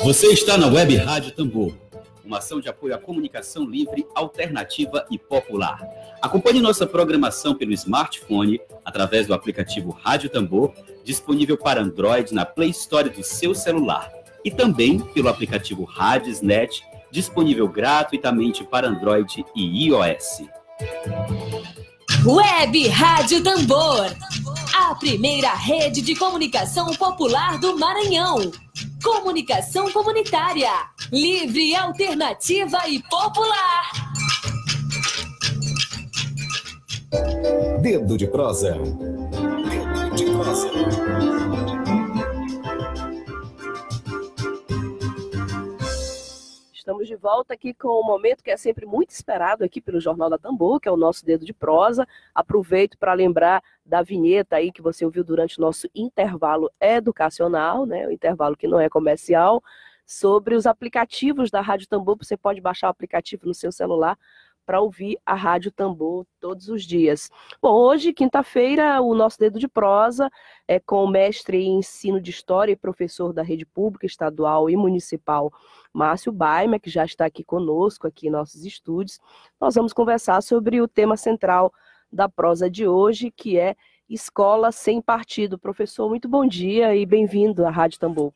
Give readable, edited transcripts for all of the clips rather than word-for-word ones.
Você está na Web Rádio Tambor, uma ação de apoio à comunicação livre, alternativa e popular. Acompanhe nossa programação pelo smartphone, através do aplicativo Rádio Tambor, disponível para Android na Play Store do seu celular, e também pelo aplicativo Radiosnet, disponível gratuitamente para Android e iOS. Web Rádio Tambor, a primeira rede de comunicação popular do Maranhão. Comunicação comunitária, livre, alternativa e popular. Dedo de prosa. Dedo de prosa. Estamos de volta aqui com o momento que é sempre muito esperado aqui pelo Jornal da Tambor, que é o nosso Dedo de Prosa. Aproveito para lembrar da vinheta aí que você ouviu durante o nosso intervalo educacional, né? O intervalo que não é comercial, sobre os aplicativos da Rádio Tambor. Você pode baixar o aplicativo no seu celular para ouvir a Rádio Tambor todos os dias. Bom, hoje, quinta-feira, o nosso Dedo de Prosa é com o mestre em ensino de História e professor da Rede Pública, Estadual e Municipal, Márcio Baima, que já está aqui conosco, aqui em nossos estúdios. Nós vamos conversar sobre o tema central da prosa de hoje, que é Escola Sem Partido. Professor, muito bom dia e bem-vindo à Rádio Tambor.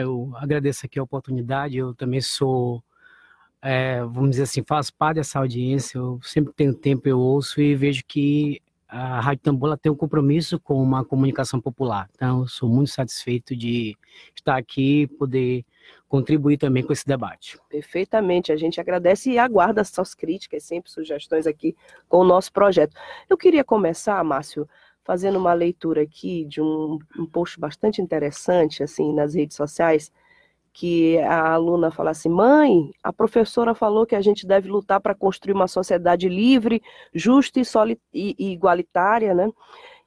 Eu agradeço aqui a oportunidade, eu também sou... vamos dizer assim, faço parte dessa audiência, eu sempre tenho tempo, eu ouço e vejo que a Rádio Tambor tem um compromisso com uma comunicação popular. Então, eu sou muito satisfeito de estar aqui e poder contribuir também com esse debate. Perfeitamente, a gente agradece e aguarda as suas críticas, sempre sugestões aqui com o nosso projeto. Eu queria começar, Márcio, fazendo uma leitura aqui de um post bastante interessante, assim, nas redes sociais, que a aluna fala assim: mãe, a professora falou que a gente deve lutar para construir uma sociedade livre, justa e igualitária, né?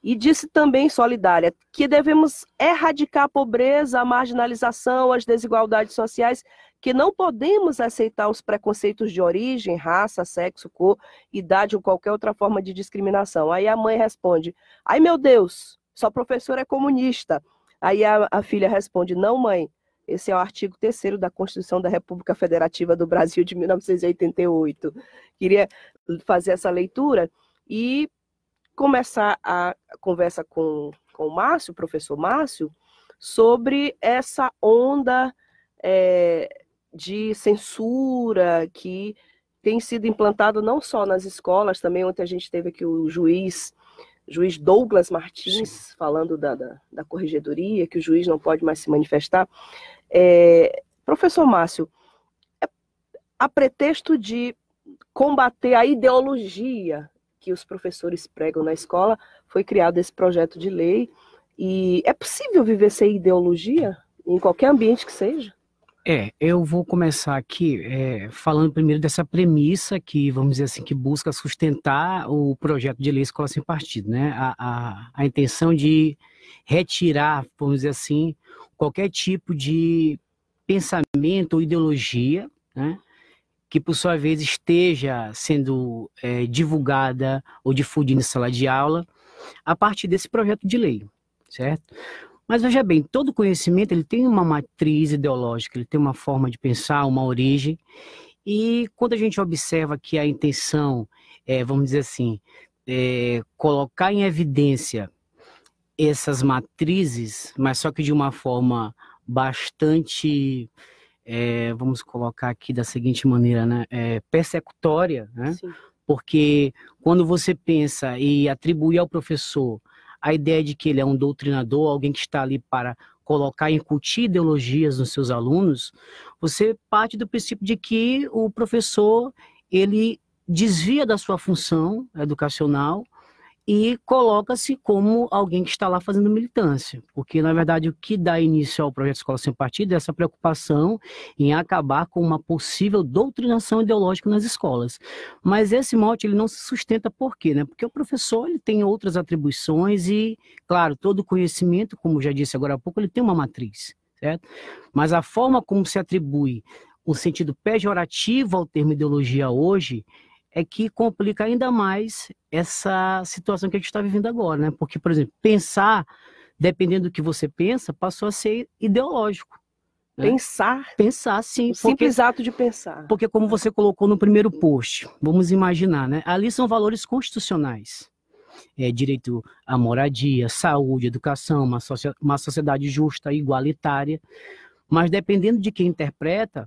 E disse também, solidária, que devemos erradicar a pobreza, a marginalização, as desigualdades sociais, que não podemos aceitar os preconceitos de origem, raça, sexo, cor, idade ou qualquer outra forma de discriminação. Aí a mãe responde: ai meu Deus, sua professora é comunista. Aí a filha responde: não, mãe, esse é o artigo 3º da Constituição da República Federativa do Brasil de 1988. Queria fazer essa leitura e começar a conversa com o Márcio, professor Márcio, sobre essa onda de censura que tem sido implantada não só nas escolas, também ontem a gente teve aqui o juiz Douglas Martins, sim, falando da corregedoria, que o juiz não pode mais se manifestar. Professor Márcio, a pretexto de combater a ideologia que os professores pregam na escola, foi criado esse projeto de lei. E é possível viver sem ideologia, em qualquer ambiente que seja? Eu vou começar aqui falando primeiro dessa premissa que, vamos dizer assim, que busca sustentar o projeto de lei Escola Sem Partido, né? A intenção de retirar, vamos dizer assim, qualquer tipo de pensamento ou ideologia, né, que por sua vez esteja sendo divulgada ou difundida em sala de aula a partir desse projeto de lei, certo? Mas veja bem, todo conhecimento ele tem uma matriz ideológica, ele tem uma forma de pensar, uma origem, e quando a gente observa que a intenção vamos dizer assim, colocar em evidência essas matrizes, mas só que de uma forma bastante, vamos colocar aqui da seguinte maneira, né, persecutória, né? Sim. Porque quando você pensa e atribui ao professor a ideia de que ele é um doutrinador, alguém que está ali para colocar, incutir ideologias nos seus alunos, você parte do princípio de que o professor, ele desvia da sua função educacional e coloca-se como alguém que está lá fazendo militância, porque na verdade o que dá início ao projeto Escola Sem Partido é essa preocupação em acabar com uma possível doutrinação ideológica nas escolas. Mas esse mote ele não se sustenta por quê? Né? Porque o professor ele tem outras atribuições e, claro, todo conhecimento, como já disse agora há pouco, ele tem uma matriz, certo? Mas a forma como se atribui um sentido pejorativo ao termo ideologia hoje é que complica ainda mais essa situação que a gente está vivendo agora, né? Porque, por exemplo, pensar, dependendo do que você pensa, passou a ser ideológico, né? Pensar, sim. O simples ato de pensar. Porque como você colocou no primeiro post, vamos imaginar, né? Ali são valores constitucionais. Direito à moradia, saúde, educação, uma sociedade justa, igualitária. Mas dependendo de quem interpreta,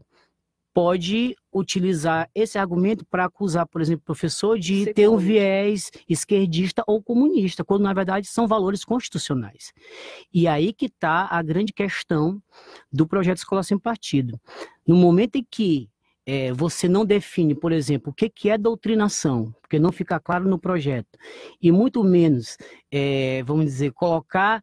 pode utilizar esse argumento para acusar, por exemplo, o professor de ter um viés esquerdista ou comunista, quando na verdade são valores constitucionais. E aí que está a grande questão do projeto Escola Sem Partido. No momento em que você não define, por exemplo, o que é doutrinação, porque não fica claro no projeto, e muito menos, vamos dizer, colocar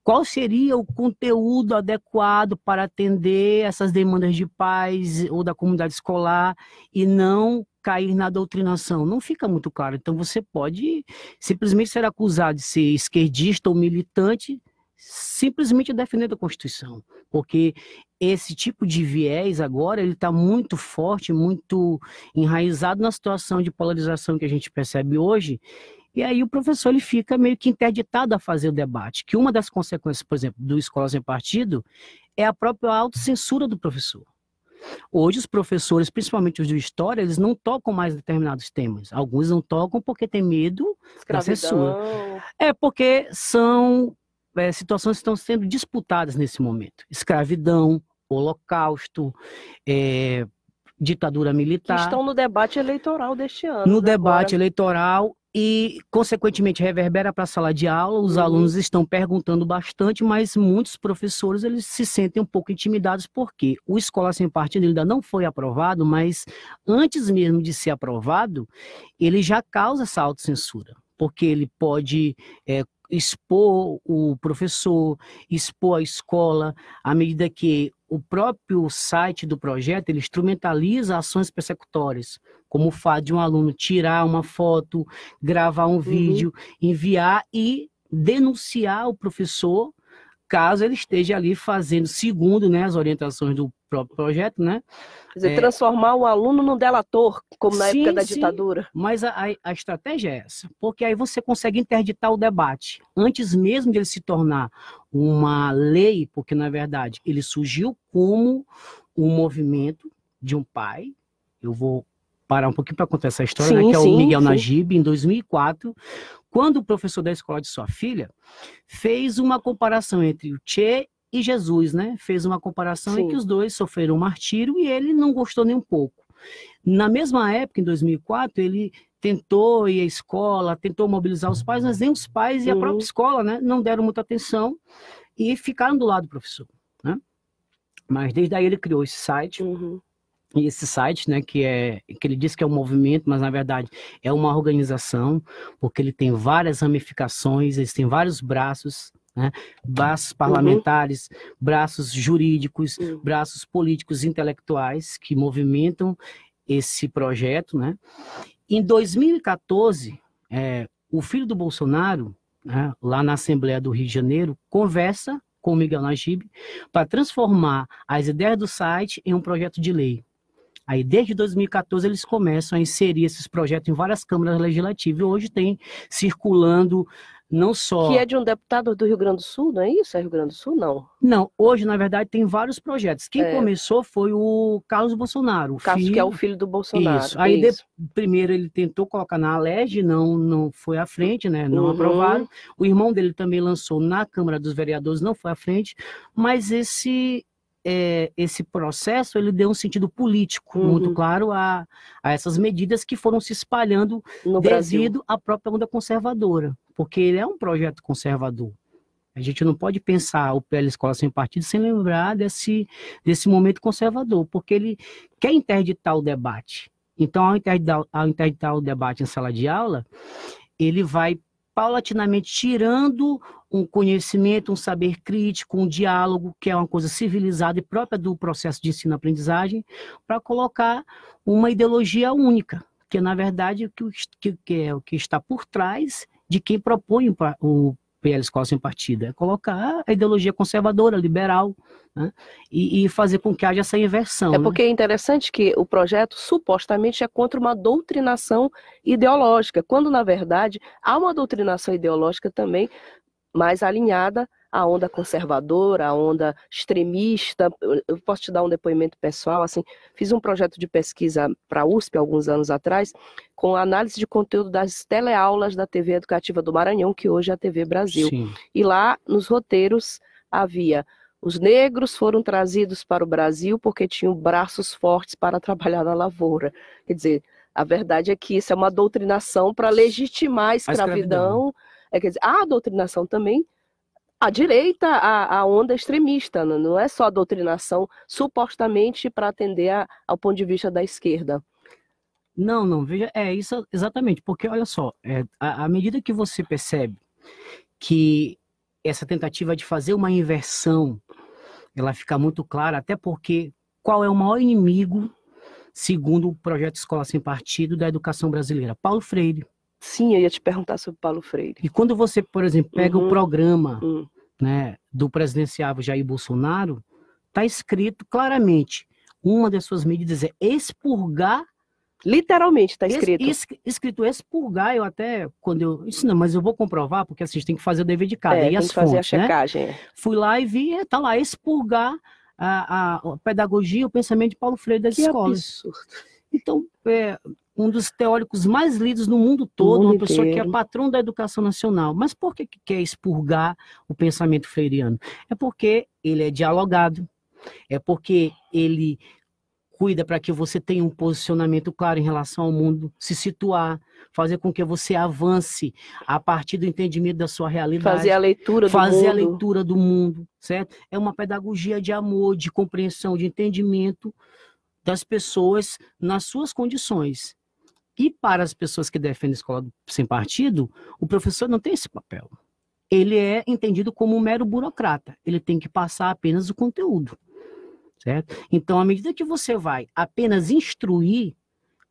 qual seria o conteúdo adequado para atender essas demandas de pais ou da comunidade escolar e não cair na doutrinação. Não fica muito claro. Então você pode simplesmente ser acusado de ser esquerdista ou militante, simplesmente defendendo a Constituição. Porque esse tipo de viés agora, ele está muito forte, muito enraizado na situação de polarização que a gente percebe hoje. E aí o professor ele fica meio que interditado a fazer o debate, que uma das consequências, por exemplo, do Escola Sem Partido é a própria autocensura do professor. Hoje os professores, principalmente os de história, eles não tocam mais determinados temas. Alguns não tocam porque tem medo da censura. Porque são situações que estão sendo disputadas nesse momento. Escravidão, holocausto, ditadura militar. Que estão no debate eleitoral deste ano. No debate eleitoral e, consequentemente, reverbera para a sala de aula. Os alunos estão perguntando bastante, mas muitos professores eles se sentem um pouco intimidados porque o Escola Sem Partido ainda não foi aprovado, mas antes mesmo de ser aprovado, ele já causa essa autocensura, porque ele pode expor o professor, expor a escola, à medida que o próprio site do projeto ele instrumentaliza ações persecutórias, como o fato de um aluno tirar uma foto, gravar um vídeo, enviar e denunciar o professor, caso ele esteja ali fazendo, segundo, né, as orientações do próprio projeto, né? Quer dizer, transformar o aluno num delator, como na época da ditadura. Mas a estratégia é essa, porque aí você consegue interditar o debate. Antes mesmo de ele se tornar uma lei, porque na verdade ele surgiu como um movimento de um pai, eu vou parar um pouquinho para contar essa história, né, que é o Miguel Najib, em 2004, quando o professor da escola de sua filha fez uma comparação entre o Che e Jesus, né? Fez uma comparação em que os dois sofreram um martírio e ele não gostou nem um pouco. Na mesma época, em 2004, ele tentou ir à escola, tentou mobilizar os pais, mas nem os pais e a própria escola, né, não deram muita atenção e ficaram do lado do professor, né? Mas desde aí ele criou esse site. E esse site, né, que ele diz que é um movimento, mas na verdade é uma organização, porque ele tem várias ramificações, ele tem vários braços, né, braços parlamentares, braços jurídicos, braços políticos, intelectuais, que movimentam esse projeto, né. Em 2014, o filho do Bolsonaro, né, lá na Assembleia do Rio de Janeiro, conversa com o Miguel Najib para transformar as ideias do site em um projeto de lei. Aí, desde 2014, eles começam a inserir esses projetos em várias câmaras legislativas. E hoje tem circulando não só... Que é de um deputado do Rio Grande do Sul, não é isso? É Rio Grande do Sul, não? Não, hoje, na verdade, tem vários projetos. Quem começou foi o Carlos Bolsonaro. Que é o filho do Bolsonaro. Isso. Aí, primeiro, ele tentou colocar na Alerj, não foi à frente, né? Não aprovaram. O irmão dele também lançou na Câmara dos Vereadores, não foi à frente. Mas esse processo ele deu um sentido político muito claro a essas medidas que foram se espalhando no devido à própria onda conservadora, porque ele é um projeto conservador. A gente não pode pensar o PL Escola Sem Partido sem lembrar desse momento conservador, porque ele quer interditar o debate. Então, ao interditar o debate em sala de aula, ele vai paulatinamente tirando um conhecimento, um saber crítico, um diálogo, que é uma coisa civilizada e própria do processo de ensino-aprendizagem, para colocar uma ideologia única, que na verdade é o que está por trás de quem propõe o PL Escola Sem Partido, é colocar a ideologia conservadora, liberal, né, e fazer com que haja essa inversão. É porque é interessante que o projeto supostamente é contra uma doutrinação ideológica, quando na verdade há uma doutrinação ideológica também mais alinhada a onda conservadora, a onda extremista. Eu posso te dar um depoimento pessoal, assim, fiz um projeto de pesquisa para a USP alguns anos atrás, com análise de conteúdo das teleaulas da TV Educativa do Maranhão, que hoje é a TV Brasil. Sim. E lá, nos roteiros, havia: os negros foram trazidos para o Brasil porque tinham braços fortes para trabalhar na lavoura. Quer dizer, a verdade é que isso é uma doutrinação para legitimar a escravidão. Quer dizer, a doutrinação também, a direita, a onda extremista, não é só a doutrinação supostamente para atender ao ponto de vista da esquerda. Não, veja, isso exatamente, porque olha só, à medida que você percebe que essa tentativa de fazer uma inversão, ela fica muito clara, até porque qual é o maior inimigo, segundo o projeto Escola Sem Partido, da educação brasileira? Paulo Freire. Sim, eu ia te perguntar sobre Paulo Freire. E quando você, por exemplo, pega o programa né, do presidenciável Jair Bolsonaro, está escrito claramente, uma das suas medidas é expurgar. Literalmente está escrito. Escrito expurgar, eu até, isso não, mas eu vou comprovar, porque assim, a gente tem que fazer o dever de casa. E tem as que fazer fontes, a checagem. Né? Fui lá e vi, está lá, expurgar a pedagogia, o pensamento de Paulo Freire das escolas. Absurdo. Então, um dos teóricos mais lidos no mundo todo, uma pessoa que é patrão da educação nacional. Mas por que quer expurgar o pensamento freiriano? É porque ele é dialogado, é porque ele cuida para que você tenha um posicionamento claro em relação ao mundo, se situar, fazer com que você avance a partir do entendimento da sua realidade. Fazer a leitura do mundo. Fazer a leitura do mundo, certo? É uma pedagogia de amor, de compreensão, de entendimento das pessoas nas suas condições. E para as pessoas que defendem a escola sem partido, o professor não tem esse papel. Ele é entendido como um mero burocrata. Ele tem que passar apenas o conteúdo. Certo? Então, à medida que você vai apenas instruir,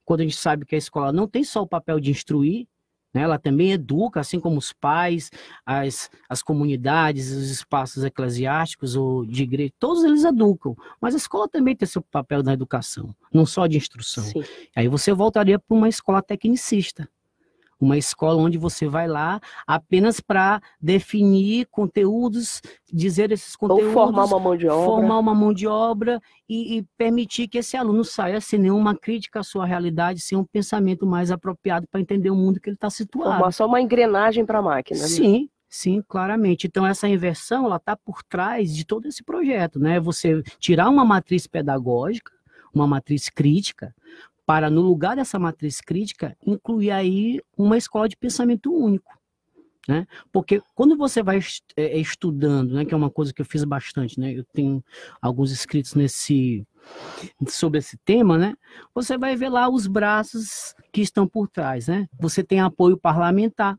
quando a gente sabe que a escola não tem só o papel de instruir, né, ela também educa, assim como os pais, as comunidades, os espaços eclesiásticos ou de igreja, todos eles educam, mas a escola também tem seu papel na educação, não só de instrução. Sim. Aí você voltaria para uma escola tecnicista. Uma escola onde você vai lá apenas para definir conteúdos, dizer esses conteúdos. Ou formar uma mão de obra. Formar uma mão de obra e permitir que esse aluno saia sem nenhuma crítica à sua realidade, sem um pensamento mais apropriado para entender o mundo que ele está situado. Formar só uma engrenagem para a máquina. Né? Sim, claramente. Então essa inversão, ela está por trás de todo esse projeto, né? Você tirar uma matriz pedagógica, uma matriz crítica, para, no lugar dessa matriz crítica, incluir aí uma escola de pensamento único. Né? Porque quando você vai estudando, né, que é uma coisa que eu fiz bastante, né, eu tenho alguns escritos sobre esse tema, né, você vai ver lá os braços que estão por trás. Né? Você tem apoio parlamentar,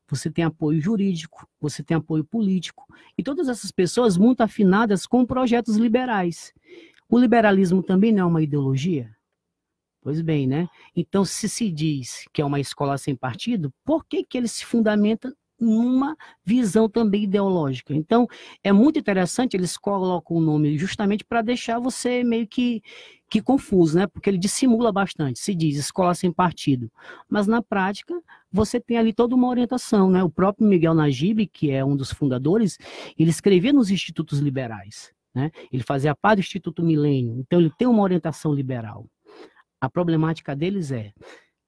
você tem apoio jurídico, você tem apoio político, e todas essas pessoas muito afinadas com projetos liberais. O liberalismo também não é uma ideologia? Pois bem, né? Então, se diz que é uma escola sem partido, por que ele se fundamenta numa visão também ideológica? Então, é muito interessante, eles colocam o nome justamente para deixar você meio que confuso, né? Porque ele dissimula bastante, se diz escola sem partido. Mas, na prática, você tem ali toda uma orientação, né? O próprio Miguel Najib, que é um dos fundadores, ele escrevia nos institutos liberais, né? Ele fazia parte do Instituto Milênio, então ele tem uma orientação liberal. A problemática deles é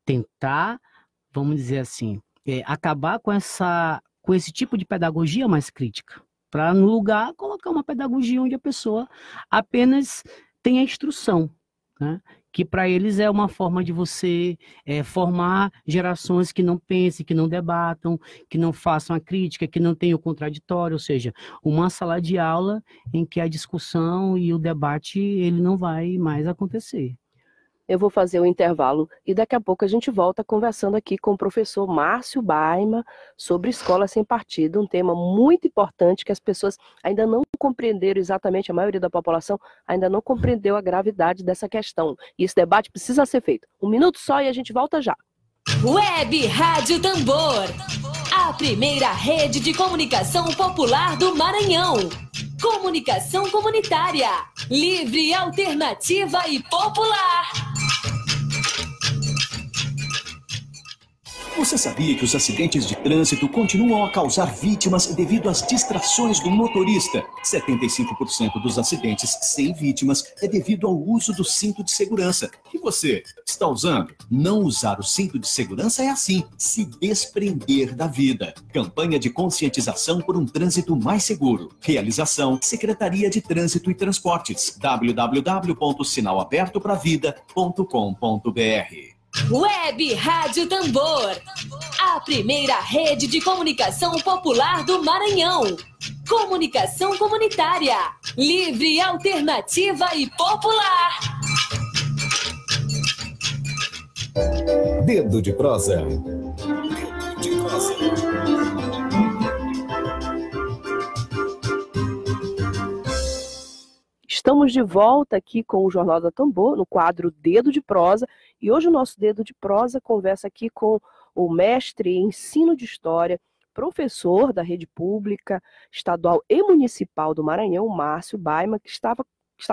tentar, vamos dizer assim, acabar com esse tipo de pedagogia mais crítica, para, no lugar, colocar uma pedagogia onde a pessoa apenas tem a instrução, né? Que para eles é uma forma de você formar gerações que não pensem, que não debatam, que não façam a crítica, que não tenham o contraditório, ou seja, uma sala de aula em que a discussão e o debate ele não vai mais acontecer. Eu vou fazer o intervalo e daqui a pouco a gente volta conversando aqui com o professor Márcio Baima sobre escola sem partido, um tema muito importante que as pessoas ainda não compreenderam exatamente, a maioria da população ainda não compreendeu a gravidade dessa questão. E esse debate precisa ser feito. 1 minuto só e a gente volta já. Web Rádio Tambor, a primeira rede de comunicação popular do Maranhão. Comunicação comunitária, livre, alternativa e popular. Você sabia que os acidentes de trânsito continuam a causar vítimas devido às distrações do motorista? 75% dos acidentes sem vítimas é devido ao uso do cinto de segurança. E você, está usando? Não usar o cinto de segurança é assim, se desprender da vida. Campanha de conscientização por um trânsito mais seguro. Realização: Secretaria de Trânsito e Transportes. www.sinalabertopravida.com.br. Web Rádio Tambor, a primeira rede de comunicação popular do Maranhão. Comunicação comunitária, livre, alternativa e popular. Dedo de prosa. Dedo de prosa. Estamos de volta aqui com o Jornal da Tambor, no quadro Dedo de Prosa, e hoje o nosso Dedo de Prosa conversa aqui com o mestre em ensino de história, professor da rede pública, estadual e municipal do Maranhão, Márcio Baima, que está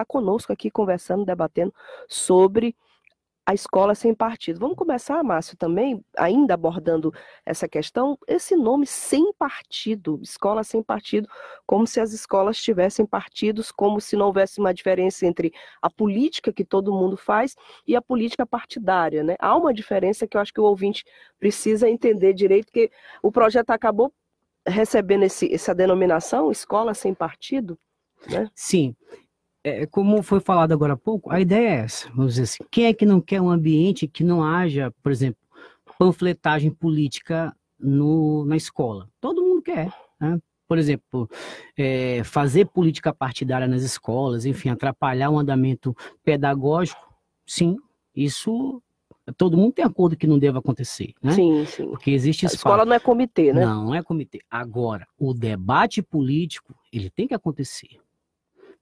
conosco aqui conversando, debatendo sobre a escola sem partido. Vamos começar, Márcio, também, ainda abordando essa questão, esse nome sem partido, escola sem partido, como se as escolas tivessem partidos, como se não houvesse uma diferença entre a política que todo mundo faz e a política partidária, né? Há uma diferença que eu acho que o ouvinte precisa entender direito, porque o projeto acabou recebendo essa denominação, escola sem partido, né? Sim. Como foi falado agora há pouco, a ideia é essa, vamos dizer assim, quem é que não quer um ambiente que não haja, por exemplo, panfletagem política na escola? Todo mundo quer, né? Por exemplo, fazer política partidária nas escolas, enfim, atrapalhar o andamento pedagógico, sim, isso todo mundo tem acordo que não deve acontecer, né? Sim, sim. Porque existe espaço. A escola não é comitê, né? Não é comitê. Agora, o debate político, ele tem que acontecer.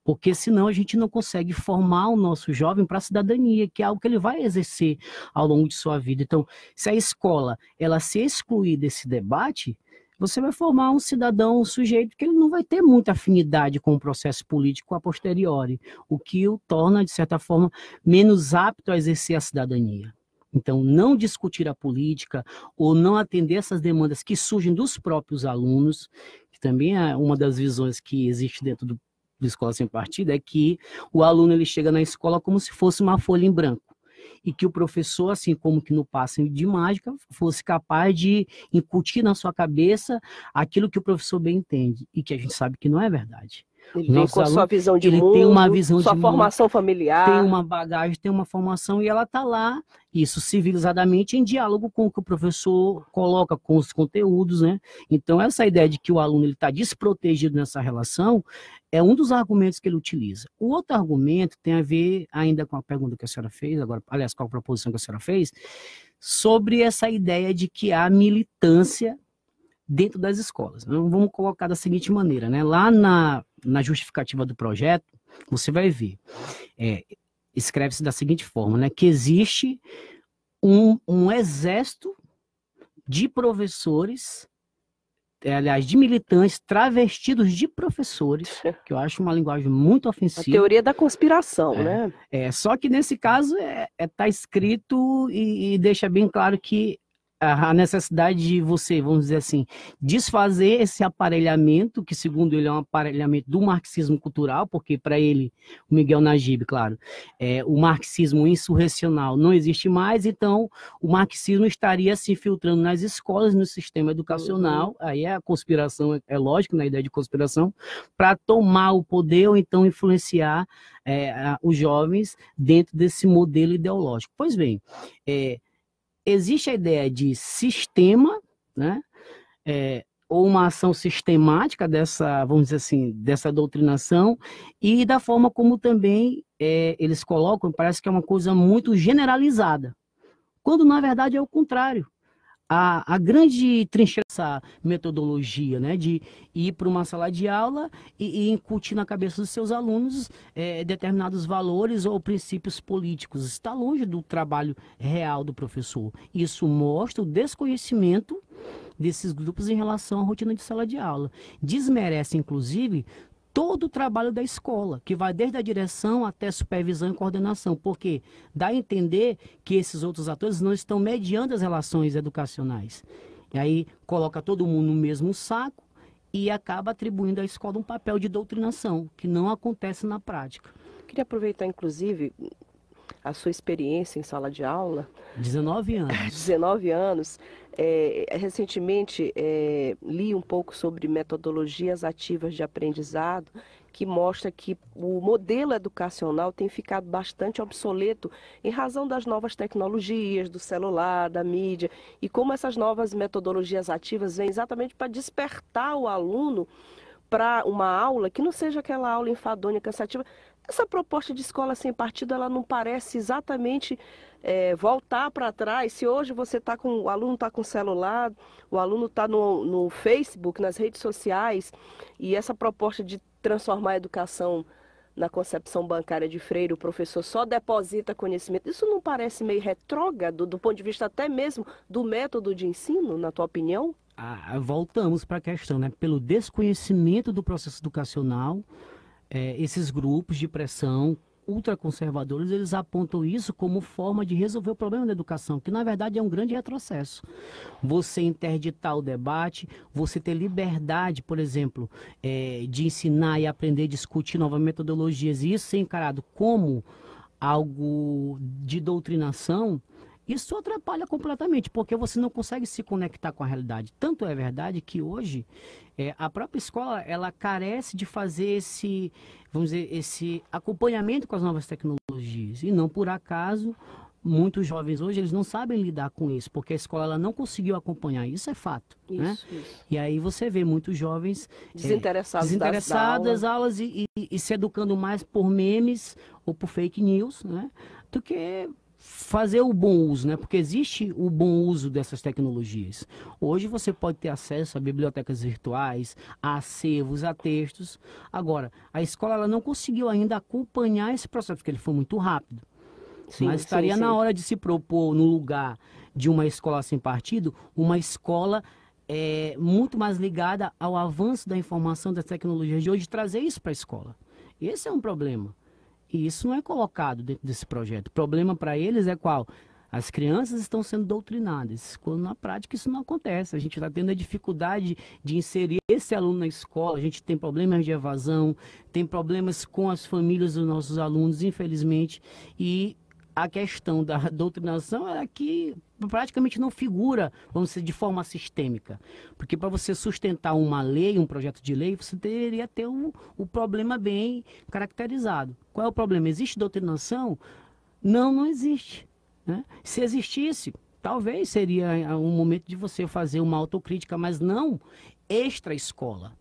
Porque senão a gente não consegue formar o nosso jovem para a cidadania, que é algo que ele vai exercer ao longo de sua vida. Então, se a escola ela se excluir desse debate, você vai formar um cidadão, um sujeito que ele não vai ter muita afinidade com o processo político a posteriori, o que o torna, de certa forma, menos apto a exercer a cidadania. Então, não discutir a política ou não atender essas demandas que surgem dos próprios alunos, que também é uma das visões que existe dentro do Escola Sem Partido, é que o aluno ele chega na escola como se fosse uma folha em branco e que o professor, assim como que no passe de mágica, fosse capaz de incutir na sua cabeça aquilo que o professor bem entende e que a gente sabe que não é verdade. Ele vem com a sua visão de mundo, tem uma visão sua de formação mundo, familiar. tem uma bagagem, tem uma formação e ela está lá, isso civilizadamente, em diálogo com o que o professor coloca, com os conteúdos, né? Então, essa ideia de que o aluno está desprotegido nessa relação é um dos argumentos que ele utiliza. O outro argumento tem a ver ainda com a pergunta que a senhora fez, agora, aliás, com a proposição que a senhora fez, sobre essa ideia de que há militância dentro das escolas. Vamos colocar da seguinte maneira, né? Lá na justificativa do projeto, você vai ver, escreve-se da seguinte forma, né? Que existe um exército de professores, aliás, de militantes travestidos de professores, que eu acho uma linguagem muito ofensiva. A teoria da conspiração, né? Só que nesse caso tá escrito e deixa bem claro que a necessidade de você, vamos dizer assim, desfazer esse aparelhamento, que segundo ele é um aparelhamento do marxismo cultural, porque para ele, o Miguel Najib, claro, o marxismo insurrecional não existe mais, então o marxismo estaria se infiltrando nas escolas, no sistema educacional, aí a conspiração, é lógico, na ideia de conspiração, para tomar o poder ou então influenciar os jovens dentro desse modelo ideológico. Pois bem, existe a ideia de sistema, né? Ou uma ação sistemática dessa, vamos dizer assim, dessa doutrinação, e da forma como também eles colocam, parece que é uma coisa muito generalizada, quando na verdade é o contrário. A grande trincheira dessa metodologia, né, de ir para uma sala de aula e incutir na cabeça dos seus alunos determinados valores ou princípios políticos, está longe do trabalho real do professor. Isso mostra o desconhecimento desses grupos em relação à rotina de sala de aula. Desmerece, inclusive, todo o trabalho da escola, que vai desde a direção até supervisão e coordenação, porque dá a entender que esses outros atores não estão mediando as relações educacionais. E aí coloca todo mundo no mesmo saco e acaba atribuindo à escola um papel de doutrinação, que não acontece na prática. Queria aproveitar, inclusive, a sua experiência em sala de aula. 19 anos. 19 anos. Recentemente li um pouco sobre metodologias ativas de aprendizado, que mostra que o modelo educacional tem ficado bastante obsoleto em razão das novas tecnologias, do celular, da mídia, e como essas novas metodologias ativas vêm exatamente para despertar o aluno para uma aula que não seja aquela aula enfadonha, cansativa. Essa proposta de escola sem partido, ela não parece exatamente voltar para trás. Se hoje o aluno está com o celular, o aluno está no Facebook, nas redes sociais, e essa proposta de transformar a educação na concepção bancária de Freire, o professor só deposita conhecimento, isso não parece meio retrógrado do ponto de vista até mesmo do método de ensino, na tua opinião? Voltamos para a questão, né? Pelo desconhecimento do processo educacional, esses grupos de pressão ultraconservadores, eles apontam isso como forma de resolver o problema da educação, que na verdade é um grande retrocesso. Você interditar o debate, você ter liberdade, por exemplo, de ensinar e aprender a discutir novas metodologias, e isso ser encarado como algo de doutrinação, isso atrapalha completamente, porque você não consegue se conectar com a realidade. Tanto é verdade que hoje a própria escola, ela carece de fazer esse acompanhamento com as novas tecnologias. E não por acaso, muitos jovens hoje, eles não sabem lidar com isso, porque a escola ela não conseguiu acompanhar. Isso é fato. Isso, né? Isso. E aí você vê muitos jovens desinteressados das aulas e se educando mais por memes ou por fake news, né? Do que fazer o bom uso, né? Porque existe o bom uso dessas tecnologias. Hoje você pode ter acesso a bibliotecas virtuais, a acervos, a textos. Agora, a escola ela não conseguiu ainda acompanhar esse processo, porque ele foi muito rápido. Sim, mas estaria sim. na hora de se propor, no lugar de uma escola sem partido, uma escola muito mais ligada ao avanço da informação, das tecnologias de hoje, trazer isso para a escola. Esse é um problema. E isso não é colocado dentro desse projeto. O problema para eles é qual? As crianças estão sendo doutrinadas, quando na prática isso não acontece. A gente está tendo a dificuldade de inserir esse aluno na escola, a gente tem problemas de evasão, tem problemas com as famílias dos nossos alunos, infelizmente, e a questão da doutrinação é que praticamente não figura, vamos dizer, de forma sistêmica. Porque para você sustentar uma lei, um projeto de lei, você deveria ter o problema bem caracterizado. Qual é o problema? Existe doutrinação? Não existe. Né? Se existisse, talvez seria um momento de você fazer uma autocrítica, mas não extra-escola.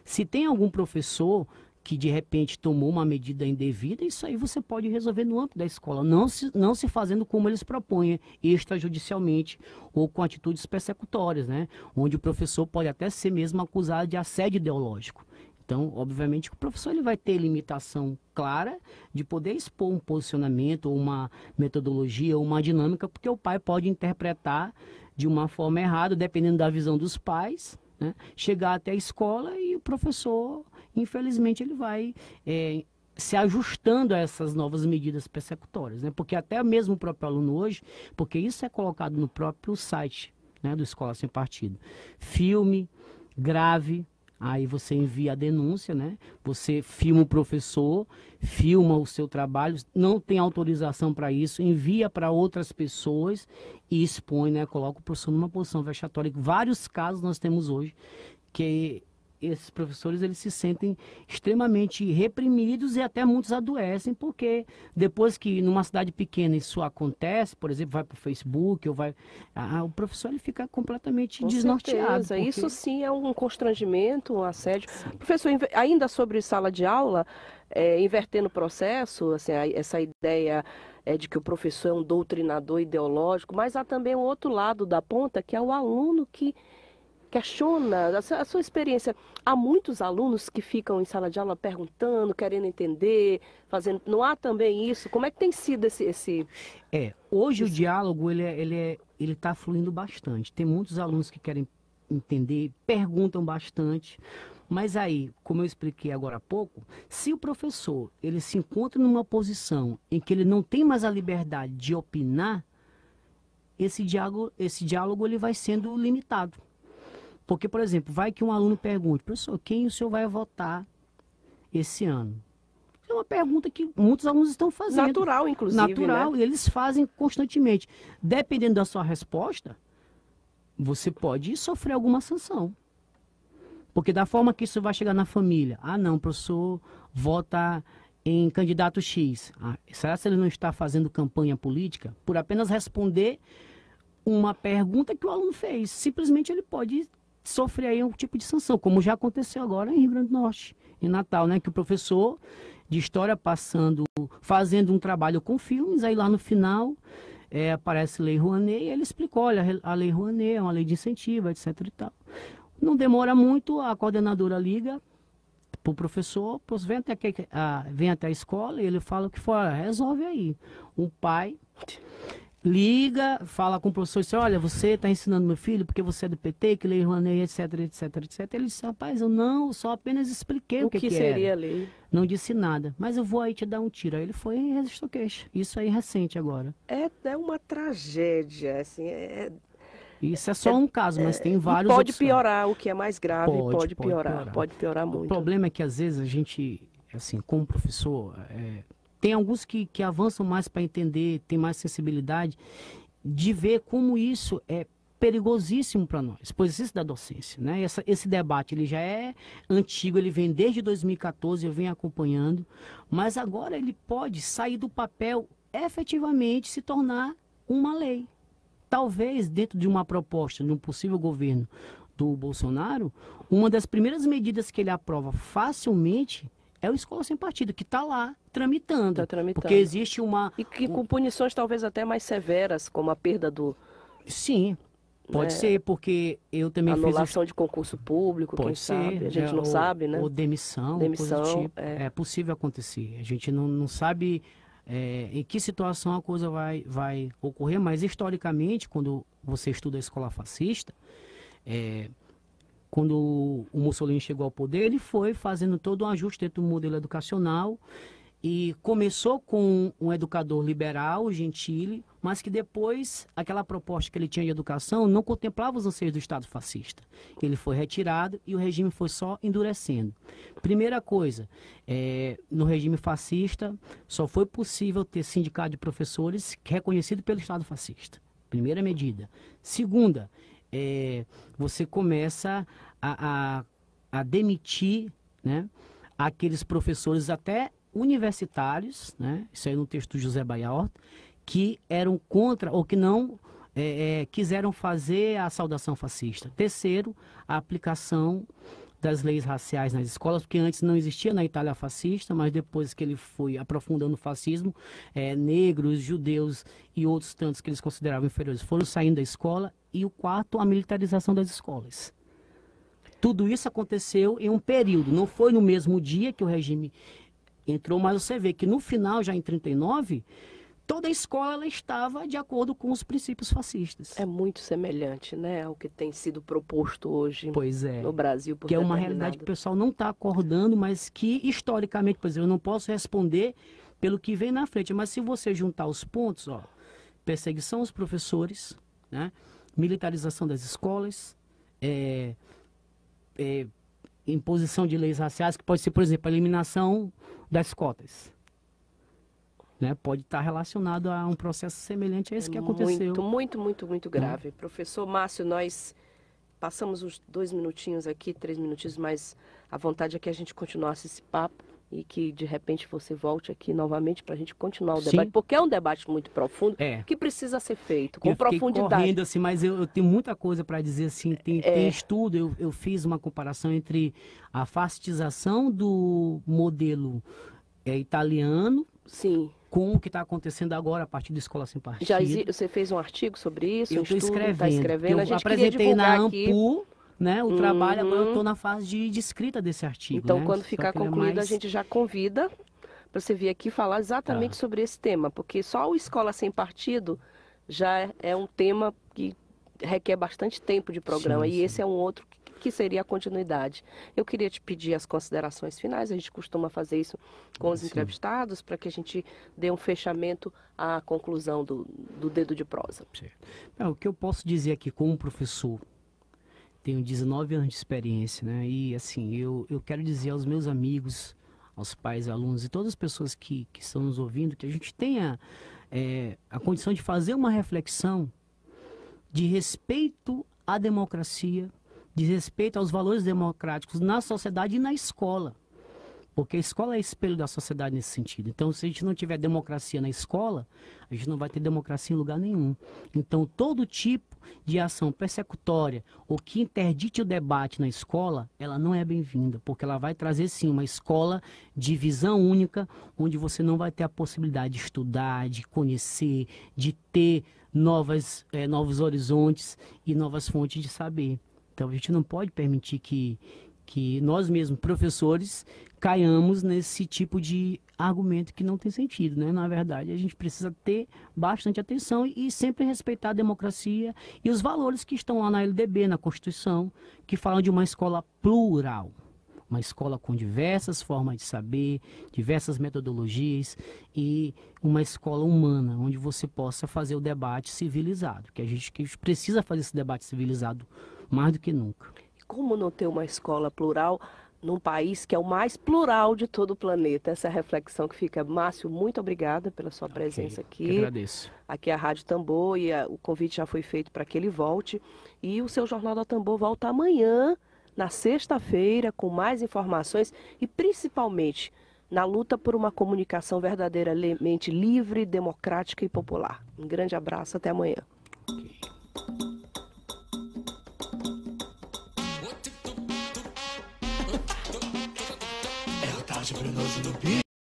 Se tem algum professor que de repente tomou uma medida indevida, isso aí você pode resolver no âmbito da escola, não se fazendo como eles propõem, extrajudicialmente ou com atitudes persecutórias, né? Onde o professor pode até ser mesmo acusado de assédio ideológico. Então, obviamente, o professor ele vai ter limitação clara de poder expor um posicionamento, ou uma metodologia, ou uma dinâmica, porque o pai pode interpretar de uma forma errada, dependendo da visão dos pais, né? Chegar até a escola e o professor, infelizmente, ele vai se ajustando a essas novas medidas persecutórias, né? Porque até mesmo o próprio aluno hoje, porque isso é colocado no próprio site, né, do Escola Sem Partido. Filme, grave, aí você envia a denúncia, né? Você filma o professor, filma o seu trabalho, não tem autorização para isso, envia para outras pessoas e expõe, né? Coloca o professor numa posição vexatória. Vários casos nós temos hoje que esses professores eles se sentem extremamente reprimidos e até muitos adoecem, porque depois que numa cidade pequena isso acontece, por exemplo, vai para o Facebook, ou o professor ele fica completamente desnorteado. Porque... Isso sim é um constrangimento, um assédio. Sim. Professor, ainda sobre sala de aula, invertendo o processo, assim, essa ideia de que o professor é um doutrinador ideológico, mas há também um outro lado da ponta, que é o aluno que questiona a sua experiência. Há muitos alunos que ficam em sala de aula perguntando, querendo entender, fazendo. Não há também isso? Como é que tem sido esse... Hoje o diálogo ele está fluindo bastante. Tem muitos alunos que querem entender, perguntam bastante, Mas aí, como eu expliquei agora há pouco, se o professor ele se encontra numa posição em que ele não tem mais a liberdade de opinar, esse diálogo ele vai sendo limitado. Porque, por exemplo, vai que um aluno pergunte, professor, quem o senhor vai votar esse ano? É uma pergunta que muitos alunos estão fazendo. Natural, inclusive. Natural, né? e eles fazem constantemente. Dependendo da sua resposta, você pode sofrer alguma sanção. Porque da forma que isso vai chegar na família, não, o professor vota em candidato X. Será que ele não está fazendo campanha política? Por apenas responder uma pergunta que o aluno fez. Simplesmente ele pode sofrer aí um tipo de sanção, como já aconteceu agora em Rio Grande do Norte, em Natal, né? Que o professor de história fazendo um trabalho com filmes, aí lá no final aparece Lei Rouanet e ele explicou, olha, a Lei Rouanet é uma lei de incentivo, etc e tal. Não demora muito, a coordenadora liga para o professor, vem até a escola e ele fala o que for, resolve aí. O pai liga, fala com o professor e diz, olha, você está ensinando meu filho porque você é do PT, que Lei Rouanet, etc, etc, etc. Ele disse, rapaz, eu não, só apenas expliquei o que seria era. a lei. Não disse nada, mas eu vou aí te dar um tiro. Aí ele foi e registrou queixa. Isso aí recente agora. É uma tragédia, assim, Isso é só um caso, mas tem vários pode outros. piorar, o que é mais grave, pode piorar. pode piorar muito. O problema é que às vezes a gente, assim, como professor, tem alguns que avançam mais para entender, tem mais sensibilidade de ver como isso é perigosíssimo para nós, pois isso da docência, né? Esse debate ele já é antigo, ele vem desde 2014, eu venho acompanhando, mas agora ele pode sair do papel, efetivamente se tornar uma lei. Talvez dentro de uma proposta, de um possível governo do Bolsonaro, uma das primeiras medidas que ele aprova facilmente é o Escola Sem Partido, que está lá tramitando. Tá tramitando. Porque existe uma... E que com punições talvez até mais severas, como a perda do... Sim, pode ser, porque eu também fiz... Anulação de concurso público, quem sabe, a gente não sabe, né? Ou demissão, coisa do tipo. É possível acontecer. A gente não sabe em que situação a coisa vai ocorrer, mas historicamente, quando você estuda a escola fascista, quando o Mussolini chegou ao poder, ele foi fazendo todo um ajuste dentro do modelo educacional e começou com um educador liberal, Gentili, mas que depois aquela proposta que ele tinha de educação não contemplava os anseios do Estado fascista. Ele foi retirado e o regime foi só endurecendo. Primeira coisa, no regime fascista só foi possível ter sindicato de professores reconhecido pelo Estado fascista. Primeira medida. Segunda, você começa a demitir, né, aqueles professores até universitários, né, isso aí no texto do José Bayard, que eram contra ou que não quiseram fazer a saudação fascista. Terceiro, a aplicação das leis raciais nas escolas, porque antes não existia na Itália fascista, mas depois que ele foi aprofundando o fascismo, negros, judeus e outros tantos que eles consideravam inferiores foram saindo da escola. E o quarto, a militarização das escolas. Tudo isso aconteceu em um período, não foi no mesmo dia que o regime entrou, mas você vê que no final, já em 1939, toda a escola ela estava de acordo com os princípios fascistas. É muito semelhante, né, ao que tem sido proposto hoje no Brasil. Que é uma realidade que o pessoal não está acordando, mas que historicamente, por exemplo, eu não posso responder pelo que vem na frente, mas se você juntar os pontos, perseguição aos professores, né, militarização das escolas, imposição de leis raciais, que pode ser, por exemplo, a eliminação das cotas. Né? Pode estar relacionado a um processo semelhante a esse que aconteceu. Muito grave. Professor Márcio, nós passamos os 2 minutinhos aqui, 3 minutinhos, mas a vontade é que a gente continuasse esse papo e que de repente você volte aqui novamente para a gente continuar o debate, porque é um debate muito profundo que precisa ser feito com profundidade. Correndo, assim, mas eu tenho muita coisa para dizer assim, tem estudo, eu fiz uma comparação entre a fascistização do modelo italiano, sim, com o que está acontecendo agora a partir da Escola Sem Partido. Você fez um artigo sobre isso? Eu estou escrevendo. Tá escrevendo. Eu apresentei na ANPU, né, o trabalho, agora eu estou na fase de escrita desse artigo. Então, né? quando ficar concluído, a gente já convida para você vir aqui falar exatamente sobre esse tema, porque só o Escola Sem Partido já é um tema que requer bastante tempo de programa, sim. Esse é um outro que seria a continuidade. Eu queria te pedir as considerações finais, a gente costuma fazer isso com os entrevistados, para que a gente dê um fechamento à conclusão do Dedo de Prosa. O que eu posso dizer aqui como professor, tenho 19 anos de experiência, né? E assim, eu quero dizer aos meus amigos, aos pais, alunos e todas as pessoas que estão nos ouvindo, que a gente tenha a condição de fazer uma reflexão de respeito à democracia, de respeito aos valores democráticos na sociedade e na escola. Porque a escola é espelho da sociedade nesse sentido. Então, se a gente não tiver democracia na escola, a gente não vai ter democracia em lugar nenhum. Então, todo tipo de ação persecutória ou que interdite o debate na escola, ela não é bem-vinda, porque ela vai trazer, sim, uma escola de visão única, onde você não vai ter a possibilidade de estudar, de conhecer, de ter novos horizontes e novas fontes de saber. Então, a gente não pode permitir que nós mesmos, professores, caiamos nesse tipo de argumento que não tem sentido, né? Na verdade, a gente precisa ter bastante atenção e sempre respeitar a democracia e os valores que estão lá na LDB, na Constituição, que falam de uma escola plural. Uma escola com diversas formas de saber, diversas metodologias e uma escola humana, onde você possa fazer o debate civilizado, que a gente precisa fazer esse debate civilizado mais do que nunca. Como não ter uma escola plural num país que é o mais plural de todo o planeta? Essa é a reflexão que fica. Márcio, muito obrigada pela sua presença aqui. Eu agradeço. Aqui é a Rádio Tambor e o convite já foi feito para que ele volte. E o seu Jornal da Tambor volta amanhã, na sexta-feira, com mais informações e principalmente na luta por uma comunicação verdadeiramente livre, democrática e popular. Um grande abraço, até amanhã. Brunoso no beat.